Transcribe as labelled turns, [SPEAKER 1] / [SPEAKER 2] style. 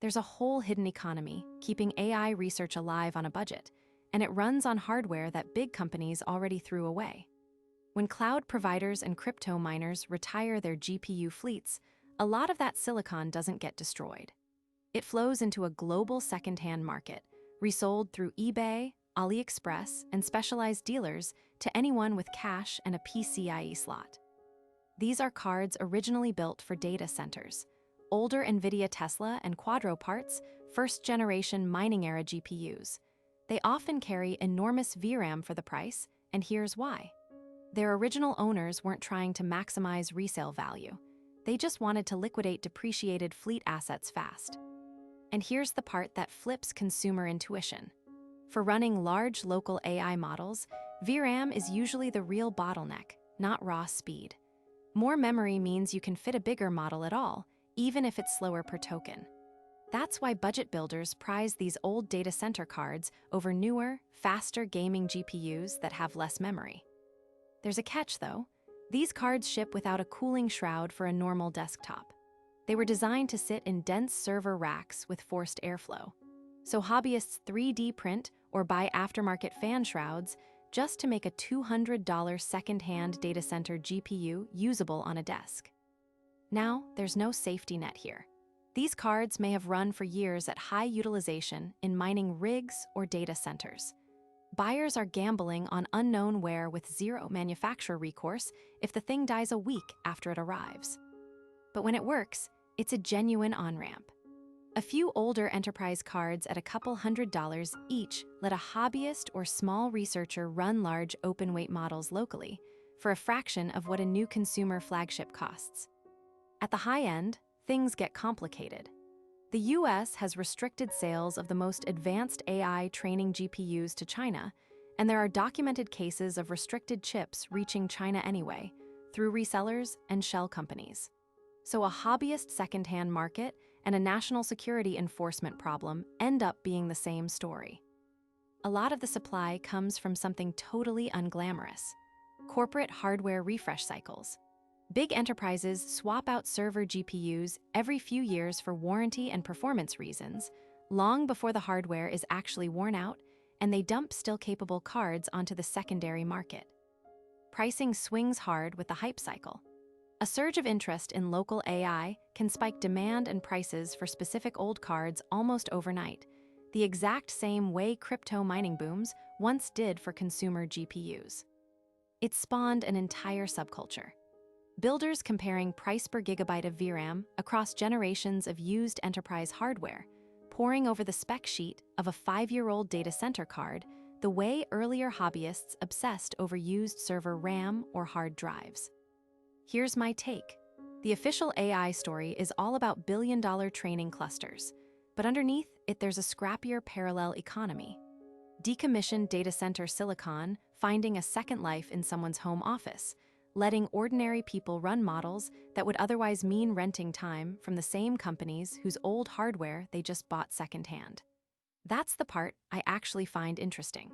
[SPEAKER 1] There's a whole hidden economy keeping AI research alive on a budget, and it runs on hardware that big companies already threw away. When cloud providers and crypto miners retire their GPU fleets, a lot of that silicon doesn't get destroyed. It flows into a global secondhand market, resold through eBay, AliExpress, and specialized dealers to anyone with cash and a PCIe slot. These are cards originally built for data centers. Older NVIDIA Tesla and Quadro parts, first-generation mining-era GPUs. They often carry enormous VRAM for the price, and here's why. Their original owners weren't trying to maximize resale value. They just wanted to liquidate depreciated fleet assets fast. And here's the part that flips consumer intuition. For running large local AI models, VRAM is usually the real bottleneck, not raw speed. More memory means you can fit a bigger model at all, even if it's slower per token. That's why budget builders prize these old data center cards over newer, faster gaming GPUs that have less memory. There's a catch, though. These cards ship without a cooling shroud for a normal desktop. They were designed to sit in dense server racks with forced airflow. So hobbyists 3D print or buy aftermarket fan shrouds just to make a $200 second-hand data center GPU usable on a desk. Now, there's no safety net here. These cards may have run for years at high utilization in mining rigs or data centers. Buyers are gambling on unknown wear with zero manufacturer recourse if the thing dies a week after it arrives. But when it works, it's a genuine on-ramp. A few older enterprise cards at a couple $100s each let a hobbyist or small researcher run large open-weight models locally for a fraction of what a new consumer flagship costs. At the high end, things get complicated. The US has restricted sales of the most advanced AI training GPUs to China, and there are documented cases of restricted chips reaching China anyway, through resellers and shell companies. So a hobbyist secondhand market and a national security enforcement problem end up being the same story. A lot of the supply comes from something totally unglamorous: corporate hardware refresh cycles. Big enterprises swap out server GPUs every few years for warranty and performance reasons, long before the hardware is actually worn out, and they dump still-capable cards onto the secondary market. Pricing swings hard with the hype cycle. A surge of interest in local AI can spike demand and prices for specific old cards almost overnight, the exact same way crypto mining booms once did for consumer GPUs. It spawned an entire subculture. Builders comparing price per gigabyte of VRAM across generations of used enterprise hardware, poring over the spec sheet of a 5-year-old data center card the way earlier hobbyists obsessed over used server RAM or hard drives. Here's my take. The official AI story is all about billion-dollar training clusters, but underneath it there's a scrappier parallel economy. Decommissioned data center silicon finding a second life in someone's home office, letting ordinary people run models that would otherwise mean renting time from the same companies whose old hardware they just bought secondhand. That's the part I actually find interesting.